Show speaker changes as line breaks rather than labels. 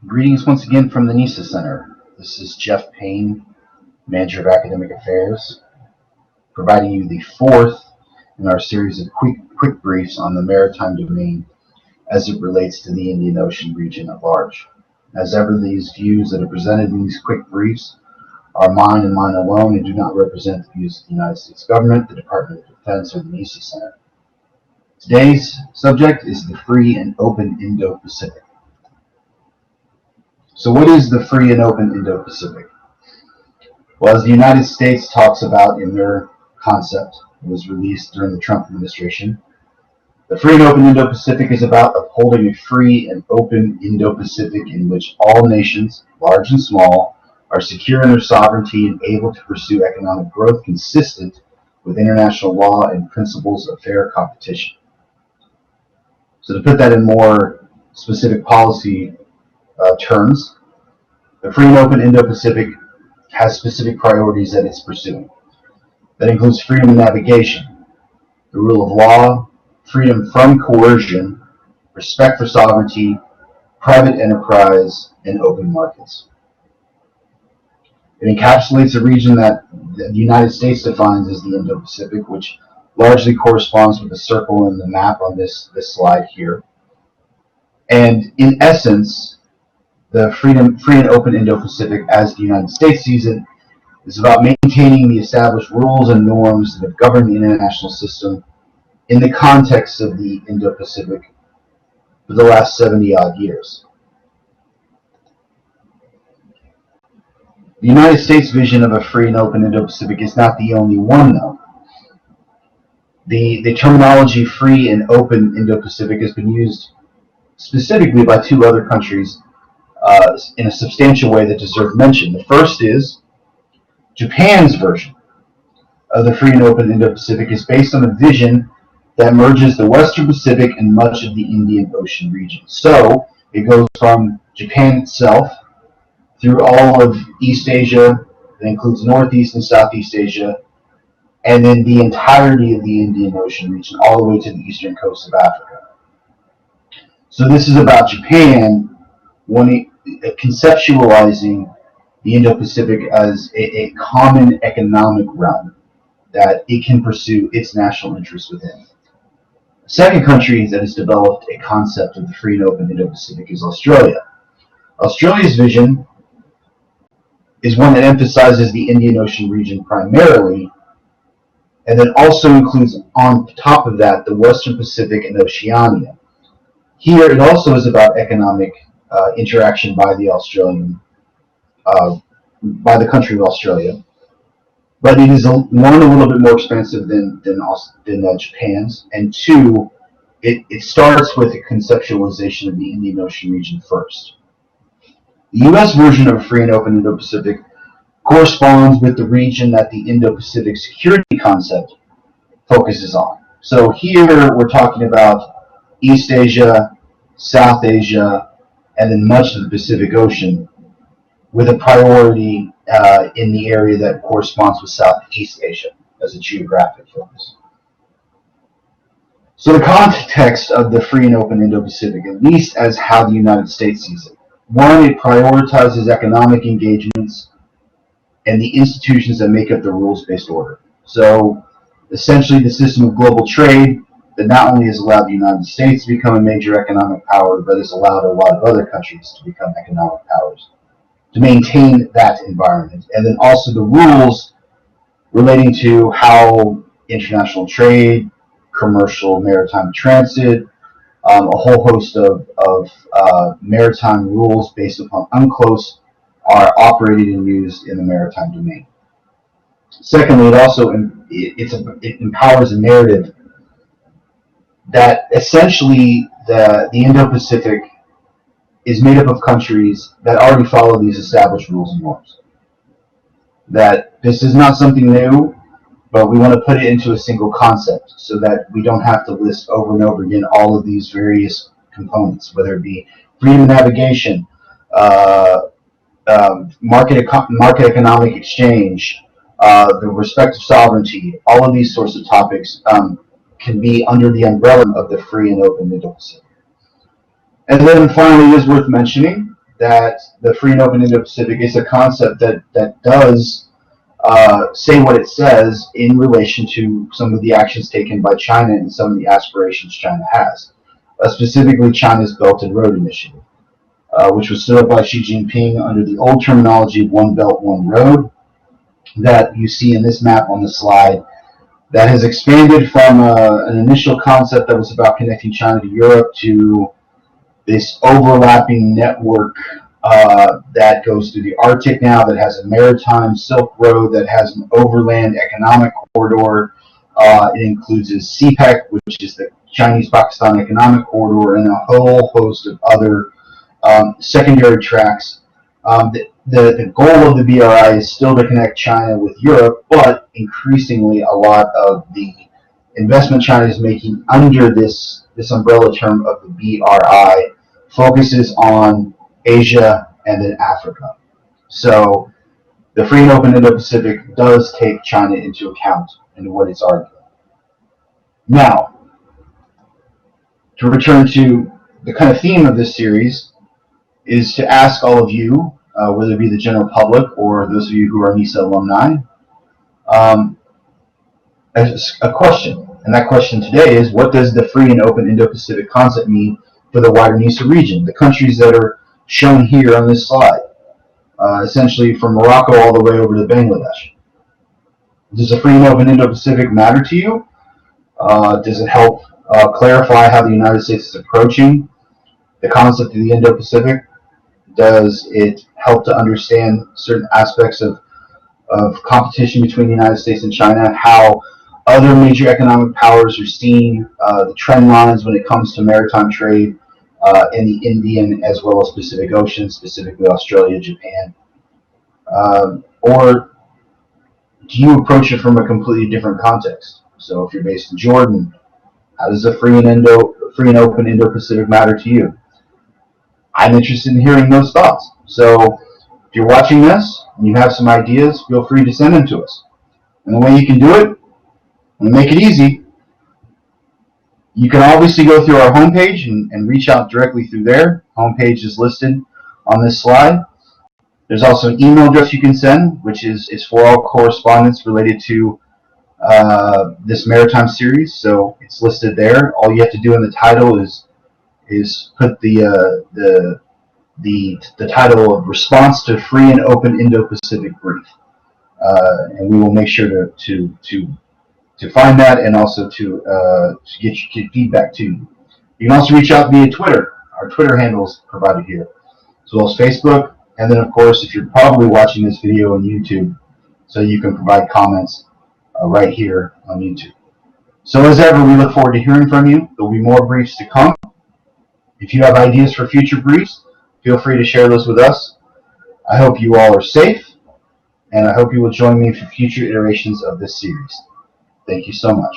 Greetings once again from the NESA Center. This is Jeff Payne, Manager of Academic Affairs, providing you the fourth in our series of quick briefs on the maritime domain as it relates to the Indian Ocean region at large. As ever, these views that are presented in these quick briefs are mine and mine alone and do not represent the views of the United States government, the Department of Defense, or the NESA Center. Today's subject is the free and open Indo-Pacific. So what is the free and open Indo-Pacific? Well, as the United States talks about in their concept, it was released during the Trump administration, the free and open Indo-Pacific is about upholding a free and open Indo-Pacific in which all nations, large and small, are secure in their sovereignty and able to pursue economic growth consistent with international law and principles of fair competition. So to put that in more specific policy terms, the free and open Indo-Pacific has specific priorities that it's pursuing. That includes freedom of navigation, the rule of law, freedom from coercion, respect for sovereignty, private enterprise, and open markets. It encapsulates a region that the United States defines as the Indo-Pacific, which largely corresponds with the circle in the map on this slide here. And in essence, the free and open Indo-Pacific, as the United States sees it, is about maintaining the established rules and norms that have governed the international system in the context of the Indo-Pacific for the last 70-odd years. The United States vision of a free and open Indo-Pacific is not the only one, though. The terminology free and open Indo-Pacific has been used specifically by two other countries in a substantial way that deserve mention. The first is Japan's version of the free and open Indo-Pacific is based on a vision that merges the Western Pacific and much of the Indian Ocean region. So it goes from Japan itself through all of East Asia, that includes Northeast and Southeast Asia, and then the entirety of the Indian Ocean region, all the way to the eastern coast of Africa. So this is about Japan conceptualizing the Indo-Pacific as a common economic realm that it can pursue its national interests within. The second country that has developed a concept of the free and open Indo-Pacific is Australia. Australia's vision is one that emphasizes the Indian Ocean region primarily, and then also includes on top of that the Western Pacific and Oceania. Here it also is about economic interaction by the country of Australia, but it is one, a little bit more expensive than Japan's, and two, it starts with a conceptualization of the Indian Ocean region first. The U.S. version of a free and open Indo-Pacific corresponds with the region that the Indo-Pacific security concept focuses on. So here we're talking about East Asia, South Asia, and then much of the Pacific Ocean, with a priority in the area that corresponds with Southeast Asia as a geographic focus. So the context of the free and open Indo-Pacific, at least as how the United States sees it. One, it prioritizes economic engagements and the institutions that make up the rules-based order. So essentially the system of global trade that not only has allowed the United States to become a major economic power, but has allowed a lot of other countries to become economic powers, to maintain that environment. And then also the rules relating to how international trade, commercial maritime transit, a whole host of maritime rules based upon UNCLOS are operated and used in the maritime domain. Secondly, it also it empowers a narrative that essentially the Indo-Pacific is made up of countries that already follow these established rules and norms. That this is not something new, but we want to put it into a single concept so that we don't have to list over and over again all of these various components, whether it be freedom of navigation, market economic exchange, the respect of sovereignty. All of these sorts of topics can be under the umbrella of the free and open Indo-Pacific. And then finally, it is worth mentioning that the free and open Indo-Pacific is a concept that does say what it says in relation to some of the actions taken by China and some of the aspirations China has. Specifically, China's Belt and Road Initiative, which was stood up by Xi Jinping under the old terminology of One Belt, One Road, that you see in this map on the slide, that has expanded from an initial concept that was about connecting China to Europe to this overlapping network that goes through the Arctic now, that has a maritime Silk Road, that has an overland economic corridor. It includes a CPEC, which is the Chinese-Pakistan Economic Corridor, and a whole host of other secondary tracks. The goal of the BRI is still to connect China with Europe, but increasingly a lot of the investment China is making under this umbrella term of the BRI focuses on Asia and then Africa. So the free and open Indo-Pacific does take China into account in what it's arguing. Now, to return to the kind of theme of this series, is to ask all of you, whether it be the general public or those of you who are NESA alumni, a question. And that question today is, what does the free and open Indo-Pacific concept mean for the wider NESA region, the countries that are shown here on this slide, essentially from Morocco all the way over to Bangladesh? Does the free and open Indo-Pacific matter to you? Does it help clarify how the United States is approaching the concept of the Indo-Pacific? Does it help to understand certain aspects of competition between the United States and China, how other major economic powers are seeing the trend lines when it comes to maritime trade in the Indian as well as Pacific Ocean, specifically Australia, Japan? Or do you approach it from a completely different context? So if you're based in Jordan, how does the free and open Indo-Pacific matter to you? I'm interested in hearing those thoughts. So if you're watching this and you have some ideas, feel free to send them to us. And the way you can do it, and make it easy, you can obviously go through our homepage and reach out directly through there. Homepage is listed on this slide. There's also an email address you can send, which is for all correspondence related to this maritime series. So it's listed there. All you have to do in the title is put the title of Response to Free and Open Indo-Pacific Brief, and we will make sure to find that and also to get feedback to you. You can also reach out via Twitter. Our Twitter handle is provided here, as well as Facebook, and then of course if you're probably watching this video on YouTube, so you can provide comments right here on YouTube. So as ever, we look forward to hearing from you. There will be more briefs to come. If you have ideas for future briefs, feel free to share those with us. I hope you all are safe, and I hope you will join me for future iterations of this series. Thank you so much.